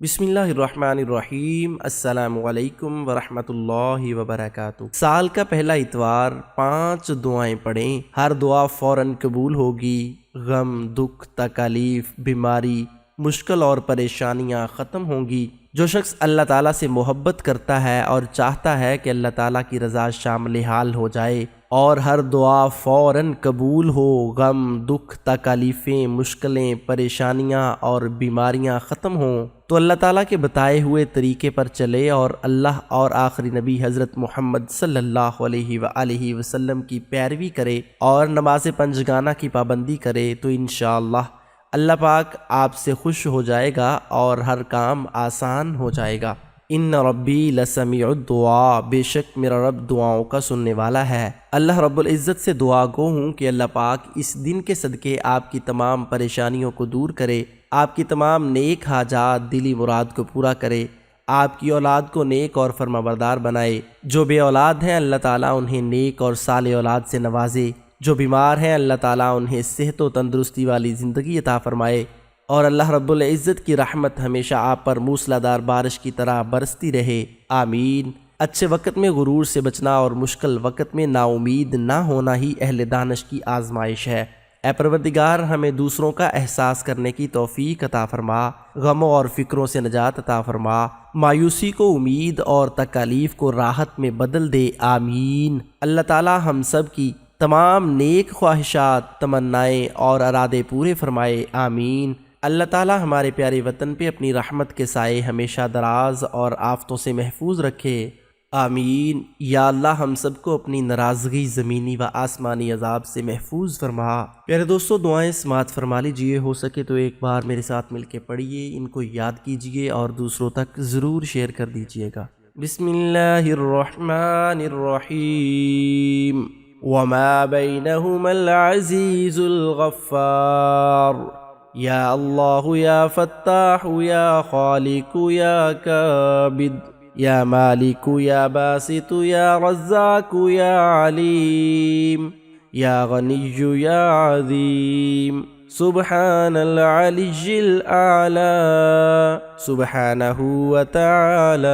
بسم اللہ الرحمن الرحیم۔ السلام علیکم ورحمۃ اللہ وبرکاتہ۔ سال کا پہلا اتوار 5 دعائیں پڑھیں، ہر دعا فوراً قبول ہوگی۔ غم، دکھ، تکالیف، بیماری، مشکل اور پریشانیاں ختم ہوں گی۔ جو شخص اللہ تعالیٰ سے محبت کرتا ہے اور چاہتا ہے کہ اللہ تعالیٰ کی رضا شامل حال ہو جائے اور ہر دعا فوراً قبول ہو، غم، دکھ، تکالیفیں، مشکلیں، پریشانیاں اور بیماریاں ختم ہوں، تو اللہ تعالیٰ کے بتائے ہوئے طریقے پر چلے اور اللہ اور آخری نبی حضرت محمد صلی اللہ علیہ وآلہ وسلم کی پیروی کرے اور نماز پنجگانہ کی پابندی کرے تو انشاءاللہ اللہ پاک آپ سے خوش ہو جائے گا اور ہر کام آسان ہو جائے گا۔ ان ربی لسمیع الدعاء، بے شک میرا رب دعاؤں کا سننے والا ہے۔ اللہ رب العزت سے دعا گو ہوں کہ اللہ پاک اس دن کے صدقے آپ کی تمام پریشانیوں کو دور کرے، آپ کی تمام نیک حاجات، دلی مراد کو پورا کرے، آپ کی اولاد کو نیک اور فرمانبردار بنائے۔ جو بے اولاد ہیں اللہ تعالیٰ انہیں نیک اور صالح اولاد سے نوازے، جو بیمار ہیں اللہ تعالیٰ انہیں صحت و تندرستی والی زندگی عطا فرمائے، اور اللہ رب العزت کی رحمت ہمیشہ آپ پر موسلا دار بارش کی طرح برستی رہے، آمین۔ اچھے وقت میں غرور سے بچنا اور مشکل وقت میں نا امید نہ ہونا ہی اہل دانش کی آزمائش ہے۔ اے پروردگار، ہمیں دوسروں کا احساس کرنے کی توفیق عطا فرما، غموں اور فکروں سے نجات عطا فرما، مایوسی کو امید اور تکالیف کو راحت میں بدل دے، آمین۔ اللہ تعالی ہم سب کی تمام نیک خواہشات، تمنائیں اور ارادے پورے فرمائے، آمین۔ اللہ تعالی ہمارے پیارے وطن پہ اپنی رحمت کے سائے ہمیشہ دراز اور آفتوں سے محفوظ رکھے، آمین۔ یا اللہ ہم سب کو اپنی ناراضگی زمینی و آسمانی عذاب سے محفوظ فرما۔ پیارے دوستو، دعائیں سماعت فرما لیجئے، ہو سکے تو ایک بار میرے ساتھ مل کے پڑھیے، ان کو یاد کیجئے اور دوسروں تک ضرور شیئر کر دیجئے گا۔ بسم اللہ الرحمن الرحیم۔ وما بینہما العزیز الغفار۔ یا اللہ یا فتاح یا خالق یا کابد یا مالک یا باسط یا رزاق یا علیم یا غنی یا عظیم۔ سبحان العلی الاعلی سبحانہ وتعالی۔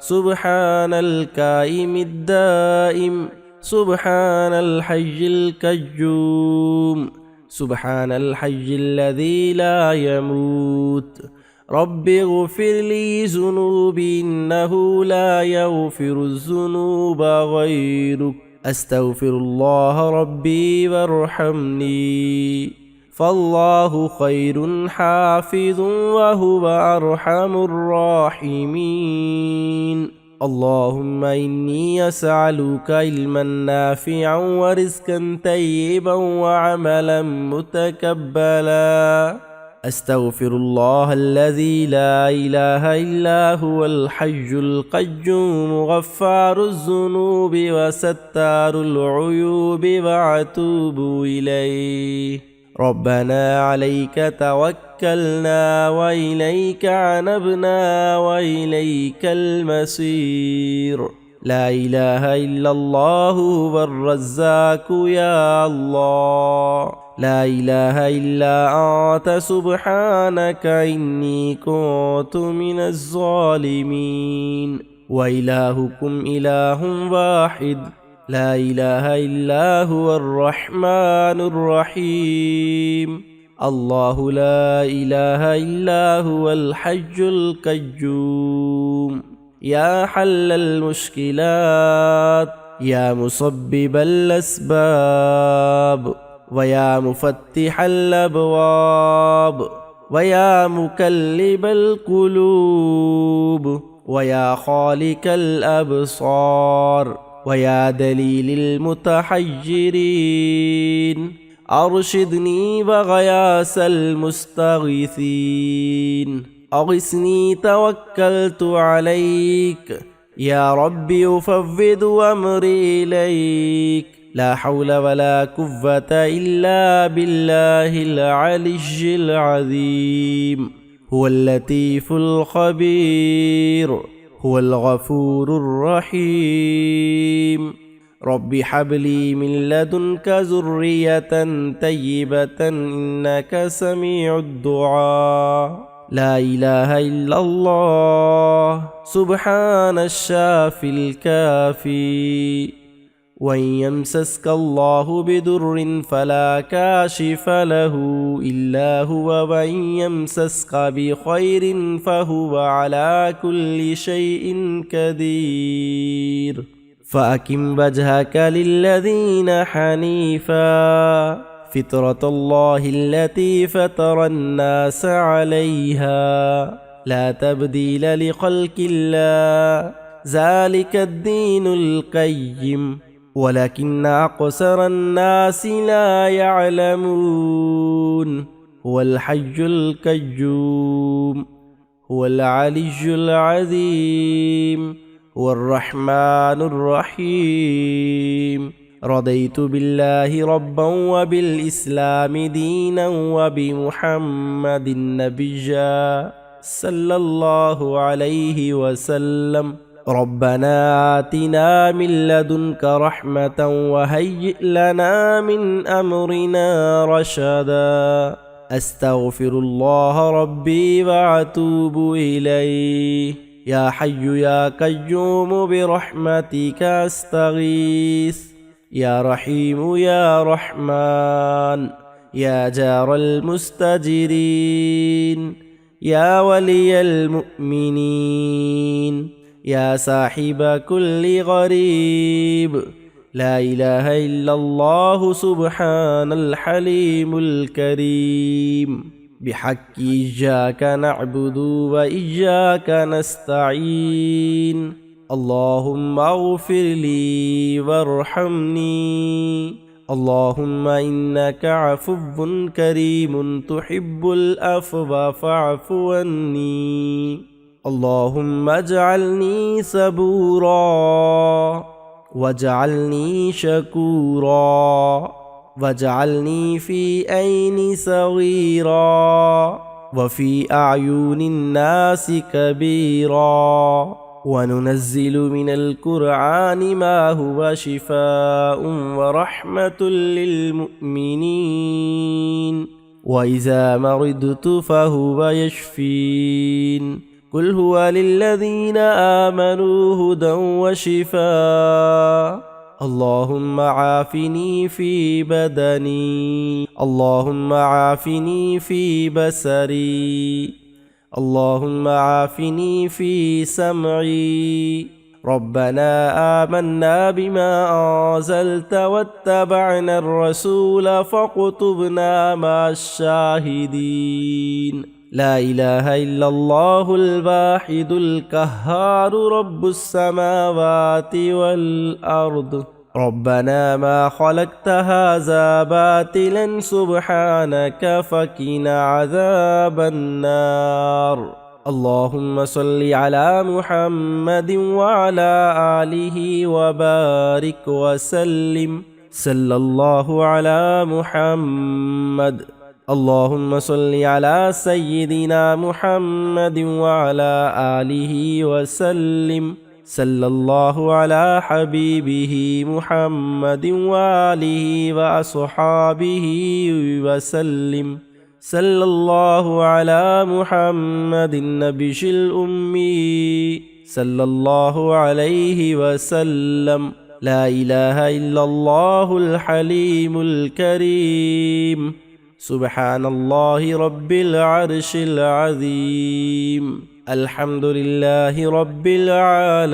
سبحان القائم الدائم سبحان الحی القیوم سبحان الحی الذی لا يموت۔ رب اغفر لی ذنوبی انہ لا یغفر الذنوب غیرک۔ استغفر اللہ ربی وارحمنی فاللہ خیر حافظ وہو ارحم الراحمین۔ اللہم انی اسألک علما نافعا ورزقا طیبا وعملا متقبلا۔ استغفر اللہ الذی لا الہ الا هو الحی القیوم غفار الذنوب وستار العیوب واتوب الیہ۔ ربنا علیک توکلنا وإلیک عنبنا وإلیک المصیر۔ لا الہ الا اللہ هو الرزاق یا اللہ۔ لا الہ الا انت سبحانک انی کنت من الظالمین۔ وإلہکم الہ واحد۔ لا الہ الا هو الرحمن الرحیم۔ اللہ لا الہ الا هو الحی القیوم۔ یا حل المشکلات یا مسبب الاسباب ویا مفتح الابواب ویا مقلب القلوب ویا خالق الابصار ویا دلیل المتحیرین۔ ارشدنی وغیاث المستغیثین۔ اغثنی توکلت علیک یا رب افوض امری الیک۔ لا حول ولا قوة الا باللہ العلی العظیم۔ هو اللطیف الخبیر هو الغفور الرحیم۔ رب هب لي من لدنك ذرية طيبة إنك سميع الدعاء۔ لا إله إلا الله سبحان الشافي الكافي. وإن يمسسك الله بدر فلا كاشف له إلا هو، وإن يمسسك بخير فهو على كل شيء قدير. فأقم وجهك للذين حنيفا فطرة الله التي فطر الناس عليها لا تبديل لخلق الله ذلك الدين القيم ولكن أكثر الناس لا يعلمون. هو الحي القيوم، هو العلي العظيم، هو الرحمن الرحيم. رضيت بالله ربا وبالإسلام دينا وبمحمد نبيا صلى الله عليه وسلم. ربنا آتنا من لدنك رحمة وهيئ لنا من أمرنا رشدا. أستغفر الله ربي وأتوب إليه. يا حي يا قيوم برحمتك أستغيث. يا رحيم يا رحمن يا جار المستجيرين يا ولي المؤمنين يا صاحب كل غريب. لا إله إلا الله سبحان الحليم الكريم. بحق إياك نعبد وإياك نستعين. اللهم اغفر لي وارحمني. اللهم إنك عفو كريم تحب العفو فاعف عني. اللهم اجعلني صبورا واجعلني شكورا واجعلني في عيني صغيرا وفي أعين الناس كبيرا. وننزل من القرآن ما هو شفاء ورحمة للمؤمنين وإذا مرضت فهو يشفين. قل هو للذين آمنوا هدى وشفاء. اللهم عافني في بدني، اللهم عافني في بصري، اللهم عافني في سمعي. ربنا آمنا بما أنزلت واتبعنا الرسول فاكتبنا مع الشاهدين. لا إله إلا الله الواحد القهار رب السماوات والأرض. ربنا ما خلقت هذا باطلا سبحانك فقنا عذاب النار. اللهم صل على محمد وعلى آله وبارك وسلم. صلى الله على محمد. اللهم صل على سيدنا محمد وعلى آله وسلم. صلى الله على حبيبه محمد وآله وأصحابه وسلم. صلى الله على محمد النبي الأمي صلى الله عليه وسلم. لا إله إلا الله الحليم الكريم. سبحان الله رب العرش العظيم. الحمد لله رب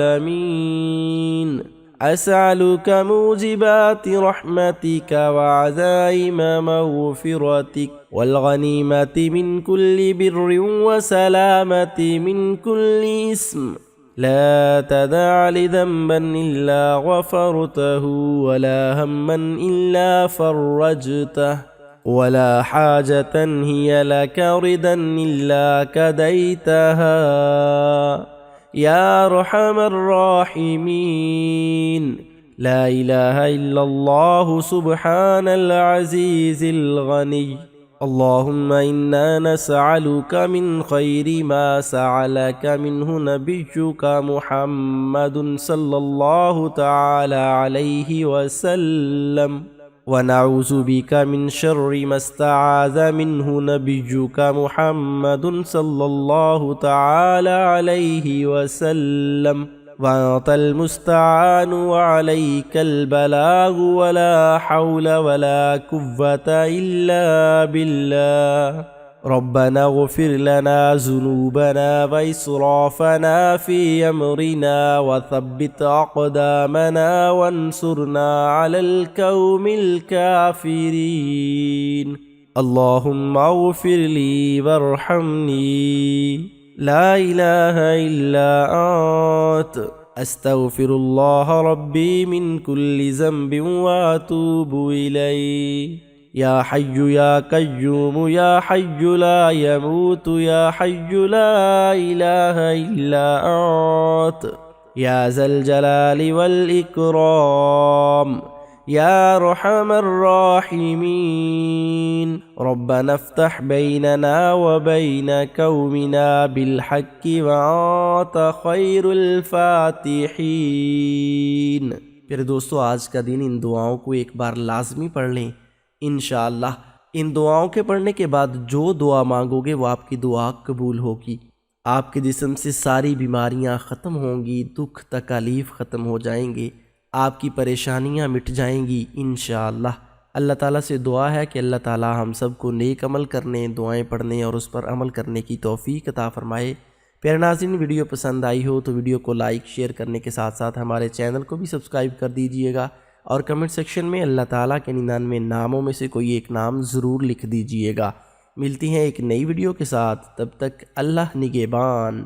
العالمين. أسألك موجبات رحمتك وعزائم مغفرتك والغنيمة من كل بر وسلامة من كل اسم. لا تدع لذنبا إلا غفرته ولا هما إلا فرجته ولا حاجة هي لك ردا إلا كديتها يا أرحم الراحمين. لا إله إلا الله سبحان العزيز الغني. اللهم إنا نسألك من خير ما سألك منه نبيك محمد صلى الله تعالى عليه وسلم ونعوذ بك من شر ما استعاذ منه نبيك محمد صلى الله تعالى عليه وسلم وأنت المستعان وعليك البلاغ ولا حول ولا قوة إلا بالله ربنا اغفر لنا ذنوبنا وإسرافنا في أمرنا وثبت أقدامنا وانصرنا على القوم الكافرين اللهم اغفر لي وارحمني لا إله إلا أنت أستغفر الله ربي من كل ذنب وأتوب إليه يا حي يا قيوم يا حي لا يموت يا حي لا إله إلا أنت يا ذا الجلال والإكرام يا أرحم الراحمين ربنا افتح بيننا وبين قومنا بالحق وأنت خير الفاتحين۔ پھر دوستو آج کا دن ان دعاؤں کو ایک بار لازمی پڑھ لیں انشاءاللہ۔ ان دعاؤں کے پڑھنے کے بعد جو دعا مانگو گے وہ آپ کی دعا قبول ہوگی، آپ کے جسم سے ساری بیماریاں ختم ہوں گی، دکھ تکالیف ختم ہو جائیں گے، آپ کی پریشانیاں مٹ جائیں گی انشاءاللہ۔ اللہ تعالیٰ سے دعا ہے کہ اللہ تعالیٰ ہم سب کو نیک عمل کرنے، دعائیں پڑھنے اور اس پر عمل کرنے کی توفیق عطا فرمائے۔ پیارے ناظرین، ویڈیو پسند آئی ہو تو ویڈیو کو لائک شیئر کرنے کے ساتھ ساتھ ہمارے چینل کو بھی سبسکرائب کر دیجئے گا، اور کمنٹ سیکشن میں اللہ تعالیٰ کے 99 ناموں میں سے کوئی ایک نام ضرور لکھ دیجئے گا۔ ملتی ہیں ایک نئی ویڈیو کے ساتھ، تب تک اللہ نگہبان۔